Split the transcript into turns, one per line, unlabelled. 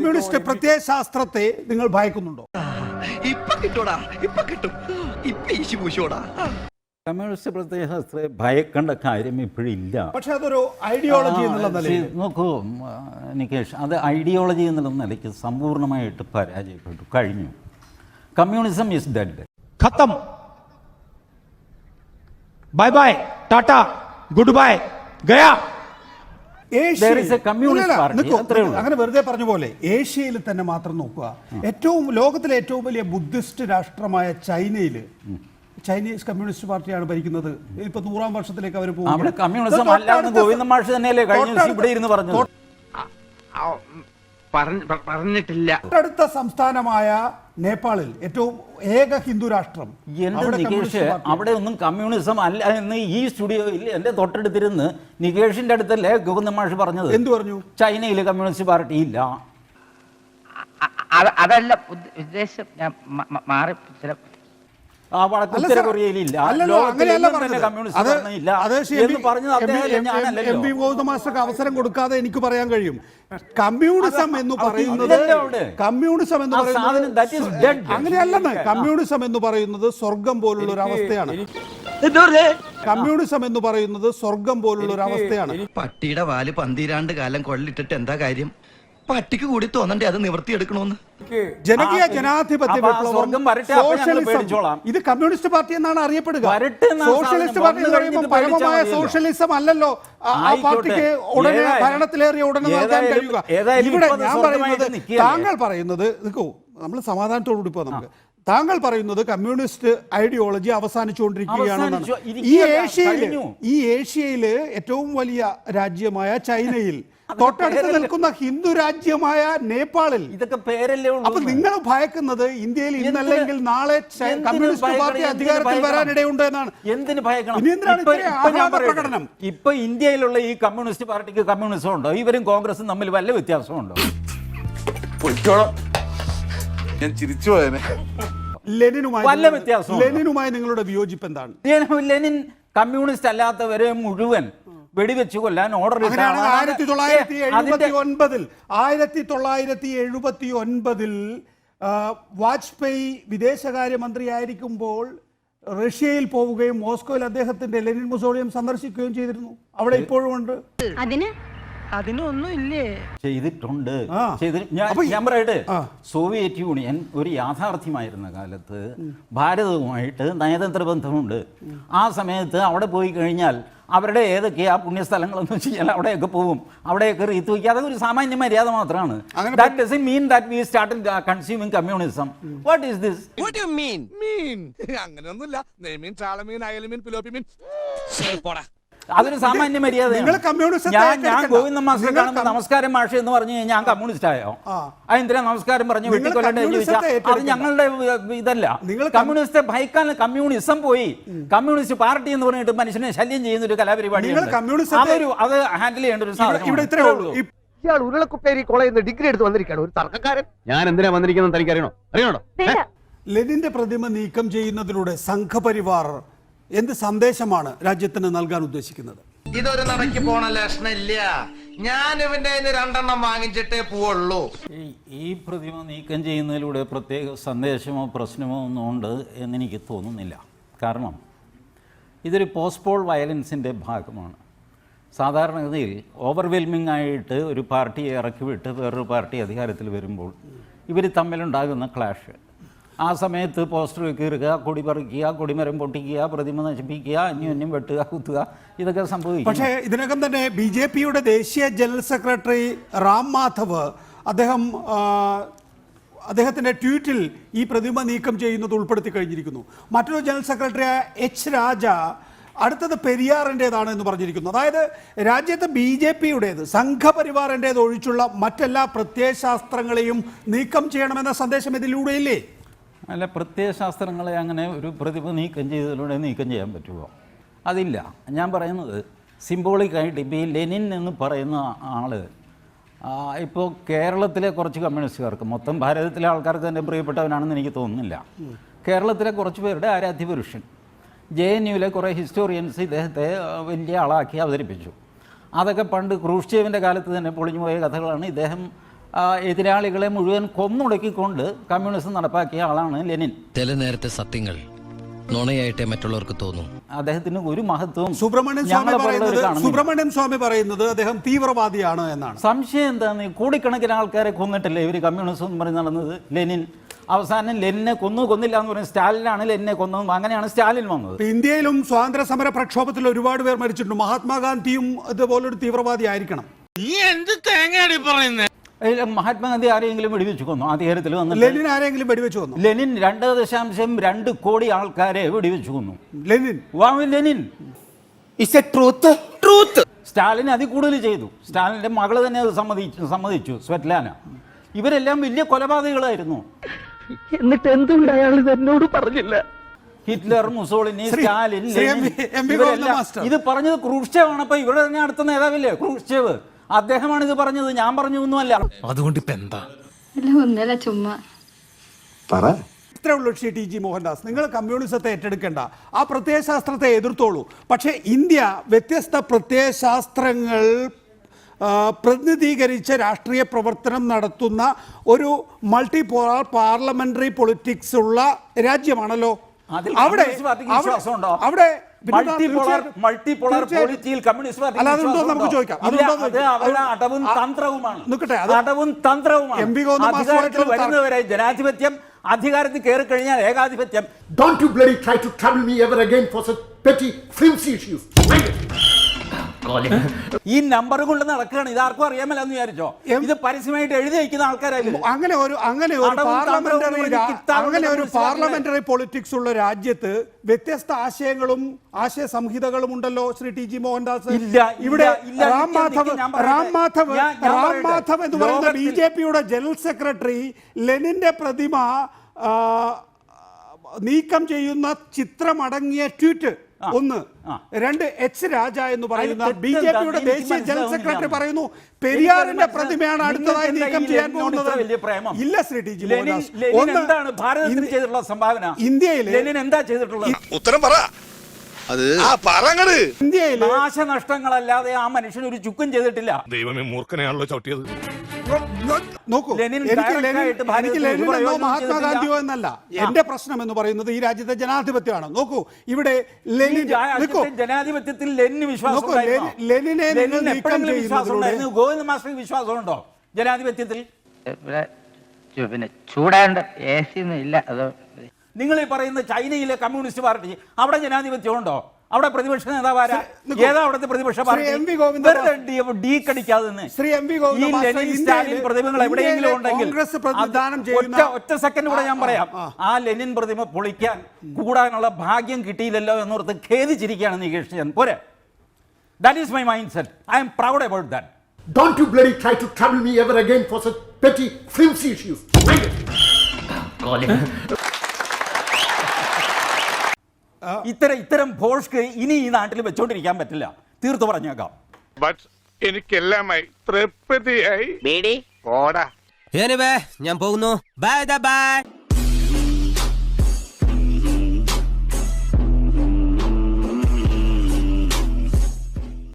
Communist പ്രത്യയശാസ്ത്രത്തെ നിങ്ങൾ ഭയക്കുന്നുണ്ടോ?
ഇപ്പൊ കിട്ടൂടാ, ഇപ്പൊ കിട്ടും, ഇപ്പൊ ഈശി പൂശോടാ.
കമ്മ്യൂണിസ്റ്റ് പ്രത്യയശാസ്ത്രത്തെ ഭയക്കേണ്ട കാര്യം ഇപ്പോഴില്ല.
പക്ഷെ അതൊരു ഐഡിയോളജി എന്നുള്ള നിലയിൽ
നോക്കൂ നികേഷ്, അത് ഐഡിയോളജി എന്നുള്ള നിലയ്ക്ക് സമ്പൂർണ്ണമായിട്ട് പരാജയപ്പെട്ടു കഴിഞ്ഞു. Communism is dead.
खत्म, bye bye, tata, goodbye, गया.
അങ്ങനെ വെറുതെ പറഞ്ഞ പോലെ ഏഷ്യയിൽ തന്നെ മാത്രം നോക്കുക. ലോകത്തിലെ ഏറ്റവും വലിയ ബുദ്ധിസ്റ്റ് രാഷ്ട്രമായ ചൈനീസ് കമ്മ്യൂണിസ്റ്റ് പാർട്ടിയാണ് ഭരിക്കുന്നത്. ഇപ്പൊ 100-ാം വർഷത്തിലേക്ക് അവർ പോകും.
പറഞ്ഞിട്ടില്ല.
തൊട്ടടുത്ത സംസ്ഥാനമായ നേപ്പാളിൽ ഏറ്റവും ഏക ഹിന്ദു രാഷ്ട്രം.
അവിടെ ഒന്നും കമ്മ്യൂണിസം അല്ല എന്ന് ഈ സ്റ്റുഡിയോയിൽ എന്റെ തൊട്ടടുത്തിരുന്ന് നികേഷിന്റെ അടുത്തല്ലേ ഗോവിന്ദൻ മാഷ് പറഞ്ഞത്.
എന്ത് പറഞ്ഞു?
ചൈനയിൽ കമ്മ്യൂണിസ്റ്റ് പാർട്ടി ഇല്ല.
അതല്ല ഉദ്ദേശം, ഞാൻ മാറി ചില
അവസരം കൊടുക്കാതെ എനിക്ക് പറയാൻ കഴിയും. കമ്മ്യൂണിസം എന്ന് പറയുന്നത് അങ്ങനെയല്ലെന്ന്. കമ്മ്യൂണിസം എന്ന് പറയുന്നത് സ്വർഗം പോലുള്ള ഒരു അവസ്ഥയാണ്. കമ്മ്യൂണിസം എന്ന് പറയുന്നത് സ്വർഗം പോലുള്ള ഒരു അവസ്ഥയാണ്.
പട്ടിയുടെ വാല് പന്തിരാണ്ട് കാലം കൊള്ളിട്ടിട്ട് എന്താ കാര്യം? പട്ടിക്ക് കൂടി തോന്നണ്ടേ അത് നിവർത്തിയെടുക്കണമെന്ന്.
ജനകീയ ജനാധിപത്യ വിപ്ലവം, സോഷ്യലിസം, ഇത് കമ്മ്യൂണിസ്റ്റ് പാർട്ടി എന്നാണ് അറിയപ്പെടുക. സോഷ്യലിസ്റ്റ് പാർട്ടി എന്ന് പറയുമ്പോൾ പരമമായ സോഷ്യലിസം അല്ലല്ലോ ആ പാർട്ടിക്ക് ഉടനെ ഭരണത്തിലേറിയ ഉടനെ നൽകാൻ കഴിയുക. ഇവിടെ ഞാൻ പറയുന്നത്, താങ്കൾ പറയുന്നത്, നിൽക്കൂ, നമ്മൾ സമാധാനത്തോടുകൂടി പോ. നമുക്ക് താങ്കൾ പറയുന്നത് കമ്മ്യൂണിസ്റ്റ് ഐഡിയോളജി അവസാനിച്ചുകൊണ്ടിരിക്കുകയാണെന്നാണ്. ഈ ഏഷ്യയില് ഏറ്റവും വലിയ രാജ്യമായ ചൈനയിൽ, തൊട്ടടുത്ത് നിൽക്കുന്ന ഹിന്ദു രാജ്യമായ നേപ്പാളിൽ,
ഇതൊക്കെ പേരല്ലേ ഉള്ളൂ.
അപ്പൊ നിങ്ങൾ ഭയക്കുന്നത് ഇന്ത്യയിൽ ഇന്നല്ലെങ്കിൽ നാളെ കമ്മ്യൂണിസ്റ്റ് പാർട്ടി അധികാരത്തിൽ വരാനിടയുണ്ട് എന്നാണ്.
എന്തിന് ഭയക്കണം? ഇപ്പൊ ഇന്ത്യയിലുള്ള ഈ കമ്മ്യൂണിസ്റ്റ് പാർട്ടിക്ക് കമ്മ്യൂണിസം ഉണ്ടോ? ഇവരും കോൺഗ്രസും തമ്മിൽ വല്ല വ്യത്യാസമുണ്ടോ?
ഞാൻ ചിരിച്ചു പോയനെ.
ലെനിനുമായി നിങ്ങളുടെ വിയോജിപ്പ് എന്താണ്?
ലെനിൻ കമ്മ്യൂണിസ്റ്റ് അല്ലാത്തവരെ മുഴുവൻ വെടിവെച്ച് കൊല്ലാൻ ഓർഡർ
1979 വാജ്പേയി വിദേശകാര്യമന്ത്രിയായിരിക്കുമ്പോൾ റഷ്യയിൽ പോവുകയും മോസ്കോയിൽ അദ്ദേഹത്തിന്റെ ലെനിൻ മുസോളിയം സന്ദർശിക്കുകയും ചെയ്തിരുന്നു. അവിടെ ഇപ്പോഴും ഉണ്ട്.
അതിനൊന്നും ഇല്ലേ?
ചെയ്തിട്ടുണ്ട്. ഞാൻ പറയട്ടെ, സോവിയറ്റ് യൂണിയൻ ഒരു യാഥാർത്ഥ്യമായിരുന്ന കാലത്ത് ഭാരതവുമായിട്ട് നയതന്ത്ര ബന്ധമുണ്ട്. ആ സമയത്ത് അവിടെ പോയി കഴിഞ്ഞാൽ അവരുടെ ഏതൊക്കെയാ പുണ്യസ്ഥലങ്ങളെന്ന് വെച്ച് കഴിഞ്ഞാൽ അവിടെയൊക്കെ പോകും, അവിടെയൊക്കെ റീത്ത് വയ്ക്കുക. അതൊക്കെ ഒരു സാമാന്യ മര്യാദ മാത്രമാണ്. That doesn't mean that we started consuming communism. What is this?
What do you mean? അങ്ങനെയൊന്നുമില്ല. നെയ്മീൻ, ചാളമീൻ, അയലമീൻ, പിലോപ്പിമീൻ.
അതൊരു സാമാന്യ മര്യാദയാണ്. ഞാൻ ഗോവിന്ദൻ മാസ്റ്റർ കാണുമ്പോൾ നമസ്കാരം മാഷ് എന്ന് പറഞ്ഞു കഴിഞ്ഞാൽ ഞാൻ കമ്മ്യൂണിസ്റ്റ് ആയോ? അതെന്തിനാ നമസ്കാരം പറഞ്ഞു വെട്ടിക്കൊല്ലട്ടെ എന്ന് ചോദിച്ചാൽ അത് ഞങ്ങളുടെ ഇതല്ല. കമ്മ്യൂണിസ്റ്റ് ഭയക്കാൻ കമ്മ്യൂണിസം പോയി. കമ്മ്യൂണിസ്റ്റ് പാർട്ടി എന്ന് പറഞ്ഞിട്ട് മനുഷ്യനെ ശല്യം ചെയ്യുന്ന ഒരു കലാപരിപാടിയാണ്. അത് ഹാൻഡിൽ ചെയ്യേണ്ട ഒരു സാധനം.
ഇയാൾ ഉരുളക്കുപ്പേരി കോളേജിൽ നിന്ന് ഡിഗ്രി എടുത്ത് വന്നിരിക്കുകയാണ്, ഒരു തർക്കക്കാരൻ. ഞാൻ എന്തിനാ വന്നിരിക്കുന്നത് തനിക്ക് അറിയണോ?
ലെനിന്റെ പ്രതിമ നീക്കം ചെയ്യുന്നതിലൂടെ സംഘപരിവാർ എന്ത് സന്ദേശമാണ് രാജ്യത്തിന് നൽകാൻ ഉദ്ദേശിക്കുന്നത്?
ഇതൊരു നടക്ക് പോണ ലക്ഷണില്ല. ഞാൻ ഇവന്റെ 2 വാങ്ങിച്ചിട്ടേ പോവുള്ളൂ.
ഈ പ്രതിമ നീക്കം ചെയ്യുന്നതിലൂടെ പ്രത്യേക സന്ദേശമോ പ്രശ്നമോ ഒന്നും ഉണ്ട് എന്നെനിക്ക് തോന്നുന്നില്ല. കാരണം ഇതൊരു പോസ്റ്റ് പോൾ വയലൻസിൻ്റെ ഭാഗമാണ്. സാധാരണഗതിയിൽ ഓവർവെൽമിംഗ് ആയിട്ട് ഒരു പാർട്ടിയെ ഇറക്കി വിട്ട് വേറൊരു പാർട്ടി അധികാരത്തിൽ വരുമ്പോൾ ഇവർ തമ്മിലുണ്ടാകുന്ന ക്ലാഷ്, ആ സമയത്ത് പോസ്റ്റർ കീറുക, കൊടി പറിക്കുക, കൊടിമരം പൊട്ടിക്കുക, പ്രതിമ നശിപ്പിക്കുക, അന്യോന്യം വെട്ടുക, കുത്തുക, ഇതൊക്കെ സംഭവിക്കും.
പക്ഷേ ഇതിനകം തന്നെ BJPയുടെ ദേശീയ ജനറൽ സെക്രട്ടറി റാം മാധവ് അദ്ദേഹത്തിൻ്റെ ട്വീറ്റിൽ ഈ പ്രതിമ നീക്കം ചെയ്യുന്നത് ഉൾപ്പെടുത്തി കഴിഞ്ഞിരിക്കുന്നു. മറ്റൊരു ജനറൽ സെക്രട്ടറി H. രാജ അടുത്തത് പെരിയാറിൻ്റെതാണ് എന്ന് പറഞ്ഞിരിക്കുന്നു. അതായത് രാജ്യത്ത് BJPയുടേത്, സംഘപരിവാറിൻ്റേത് ഒഴിച്ചുള്ള മറ്റെല്ലാ പ്രത്യയശാസ്ത്രങ്ങളെയും നീക്കം ചെയ്യണമെന്ന സന്ദേശം ഇതിലൂടെയില്ലേ?
അല്ല, പ്രത്യയശാസ്ത്രങ്ങളെ അങ്ങനെ ഒരു പ്രതിഭ നീക്കം ചെയ്തതിലൂടെ നീക്കം ചെയ്യാൻ പറ്റുമോ? അതില്ല. ഞാൻ പറയുന്നത് സിംബോളിക്കായിട്ട് ഇപ്പോൾ ഈ ലെനിൻ എന്ന് പറയുന്ന ആൾ ഇപ്പോൾ കേരളത്തിലെ കുറച്ച് കമ്മ്യൂണിസ്റ്റുകാർക്ക്, മൊത്തം ഭാരതത്തിലെ ആൾക്കാർക്ക് തന്നെ പ്രിയപ്പെട്ടവനാണെന്ന് എനിക്ക് തോന്നുന്നില്ല. കേരളത്തിലെ കുറച്ച് പേരുടെ ആരാധ്യപുരുഷൻ. JNUവിലെ കുറേ ഹിസ്റ്റോറിയൻസ് ഇദ്ദേഹത്തെ വലിയ ആളാക്കി അവതരിപ്പിച്ചു. അതൊക്കെ പണ്ട് ക്രൂഷ്ചേവിൻ്റെ കാലത്ത് തന്നെ പൊളിഞ്ഞു പോയ കഥകളാണ്. ഇദ്ദേഹം എതിരാളികളെ മുഴുവൻ കൊന്നൊടുക്കിക്കൊണ്ട് കമ്മ്യൂണിസം നടപ്പാക്കിയ ആളാണ് ലെനിൻ.
ചില നേരത്തെ സത്യങ്ങൾ നുണയായിട്ടേ മറ്റുള്ളവർക്ക് തോന്നും.
അദ്ദേഹത്തിന് ഒരു മഹത്വവും
സുബ്രഹ്മണ്യൻ സ്വാമി പറയുന്നത് അദ്ദേഹം തീവ്രവാദിയാണ് എന്നാണ്.
സംശയം എന്താണ്? കോടിക്കണക്കിന് ആൾക്കാരെ കൊന്നിട്ടല്ലേ ഇവർ കമ്മ്യൂണിസം എന്ന് പറഞ്ഞ് നടന്നത്. ലെനിൻ അവസാനം ലെനിനെ കൊന്നില്ല എന്ന് പറഞ്ഞ സ്റ്റാലിനാണ് ലെനിനെ കൊന്നതും. അങ്ങനെയാണ് സ്റ്റാലിൻ വന്നത്.
ഇന്ത്യയിലും സ്വാതന്ത്ര്യ സമര പ്രക്ഷോഭത്തിൽ ഒരുപാട് പേർ മരിച്ചിട്ടുണ്ട്. മഹാത്മാഗാന്ധിയും ഇതുപോലൊരു തീവ്രവാദി ആയിരിക്കണം.
മഹാത്മാഗാന്ധി ആരെങ്കിലും വെടിവെച്ച് കൊന്നു? അധികാരത്തിൽ വന്നു
ലെനിൻ ആരെങ്കിലും വെടിവെച്ച് കൊന്നു?
ലെനിൻ 2.2 കോടി ആൾക്കാരെ വെടിവെച്ച് കൊന്നു. ലെനിൻ സ്റ്റാലിൻ അതിൽ കൂടുതൽ ചെയ്തു. സ്റ്റാലിൻ്റെ മകള് തന്നെ അത് സമ്മതിച്ചു, സ്വെറ്റ്ലാന. ഇവരെല്ലാം വലിയ കൊലപാതകളായിരുന്നു.
എന്നിട്ട് എന്തുകൊണ്ട് അയാൾ എന്നോട് പറഞ്ഞില്ല?
ഹിറ്റ്ലർ, മുസോളിനി, സ്റ്റാലിൻ, ഇത് പറഞ്ഞത് ക്രൂഷ്ചേവാണ്. അപ്പൊ ഇവരുടെ തന്നെ അടുത്ത നേതാവില്ലേ ക്രൂഷ്ചേവ്, അദ്ദേഹമാണ് ഇത് പറഞ്ഞത്. ഞാൻ പറഞ്ഞു ഒന്നുമല്ല.
അതുകൊണ്ട് ഇപ്പൊ എന്താ?
ഒന്നല്ല ചുമ്മാ
ഇത്രേ ഉള്ളൂ. ശ്രീ ടി ജി മോഹൻദാസ്, നിങ്ങൾ കമ്മ്യൂണിസത്തെ ഏറ്റെടുക്കേണ്ട, ആ പ്രത്യയശാസ്ത്രത്തെ എതിർത്തോളൂ. പക്ഷേ ഇന്ത്യ വ്യത്യസ്ത പ്രത്യയശാസ്ത്രങ്ങൾ പ്രതിനിധീകരിച്ച രാഷ്ട്രീയ പ്രവർത്തനം നടത്തുന്ന ഒരു മൾട്ടിപോളാർ പാർലമെന്ററി പൊളിറ്റിക്സ് ഉള്ള രാജ്യമാണല്ലോ. അവിടെ
ജനാധിപത്യം അധികാരത്തിൽ കയറി കഴിഞ്ഞാൽ ഏകാധിപത്യം.
Don't you bloody try to trouble me ever again for such petty flimsy issues.
ഈ നമ്പർ കൊണ്ട് നടക്കുകയാണ്. ഇതാർക്കും അറിയാമല്ലോ എന്ന് വിചാരിച്ചോ? ഇത് പരസ്യമായിട്ട് എഴുതി വയ്ക്കുന്ന ആൾക്കാരായിരുന്നു.
അങ്ങനെ ഒരു പാർലമെന്ററി പൊളിറ്റിക്സ് ഉള്ള രാജ്യത്ത് വ്യത്യസ്ത ആശയങ്ങളും ആശയ സംഹിതകളും ഉണ്ടല്ലോ ശ്രീ ടി ജി മോഹൻദാസ്. ഇവിടെ റാം മാധവ് എന്ന് പറയുന്ന BJPയുടെ ജനറൽ സെക്രട്ടറി ലെനിന്റെ പ്രതിമ നീക്കം ചെയ്യുന്ന ചിത്രമടങ്ങിയ ട്വീറ്റ് ഒന്ന്. 2 എച്ച് രാജ എന്ന് പറയുന്ന BJPയുടെ ദേശീയ ജനറൽ സെക്രട്ടറി പറയുന്നു പെരിയാറിന്റെ പ്രതിമയാണ് അടുത്തതായി നീക്കം ചെയ്യാൻ പോകുന്നത്. ഇല്ല ശ്രീ ടി ജി മോഹൻദാസ്, ഇന്ത്യയിൽ
എന്താ ചെയ്തിട്ടുള്ളത്?
ഉത്തരം പറ.
ഇന്ത്യയിൽ നാശനഷ്ടങ്ങളല്ലാതെ ആ മനുഷ്യൻ ഒരു ചുക്കും ചെയ്തിട്ടില്ല.
ദൈവമേ, മൂർഖനെയാണല്ലോ ചവിട്ടിയത്.
നോക്കൂ, എനിക്ക് ലെനിനോ മഹാത്മാഗാന്ധിയോ എന്നല്ല എന്റെ പ്രശ്നം എന്ന് പറയുന്നത് ഈ രാജ്യത്തെ ജനാധിപത്യമാണ്. നോക്കൂ, ഇവിടെ
ജനാധിപത്യത്തിൽ ലെനിന് വിശ്വാസം,
ലെനിനെ
ഗോവിന്ദ മാസ്റ്റർക്ക് വിശ്വാസമുണ്ടോ ജനാധിപത്യത്തിൽ?
പിന്നെ ചൂടാണ്ട് AC ഒന്നും ഇല്ല. അത്
നിങ്ങൾ ഈ പറയുന്ന ചൈനയിലെ കമ്മ്യൂണിസ്റ്റ് പാർട്ടി, അവിടെ ജനാധിപത്യം ഉണ്ടോ? അവിടെ പ്രതിപക്ഷ നേതാവാരാ? ഏതാ അവിടുത്തെ പ്രതിപക്ഷ പാർട്ടി? പ്രതിമകൾ എവിടെയെങ്കിലും ഉണ്ടെങ്കിൽ ഒറ്റ സെക്കൻഡ് കൂടെ ഞാൻ പറയാം. ആ ലെനിൻ പ്രതിമ പൊളിക്കാൻ കൂടാനുള്ള ഭാഗ്യം കിട്ടിയില്ലല്ലോ എന്നോർത്ത് ഖേദിച്ചിരിക്കുകയാണ് നികേഷ് ചന്ദ്. പോരെ, that is my mind set. I am proud about that.
Don't you bloody try to trouble me ever again for such petty flimsy issues.
ഇത്തരം ഭോഷ്ക്ക് ഇനി ഈ നാട്ടിൽ വെച്ചോണ്ടിരിക്കാൻ പറ്റില്ല, തീർത്തു പറഞ്ഞേക്കാം.
എനിക്കെല്ലാമായി തൃപ്തിയായി.
ഞാൻ പോകുന്നു. ബൈ.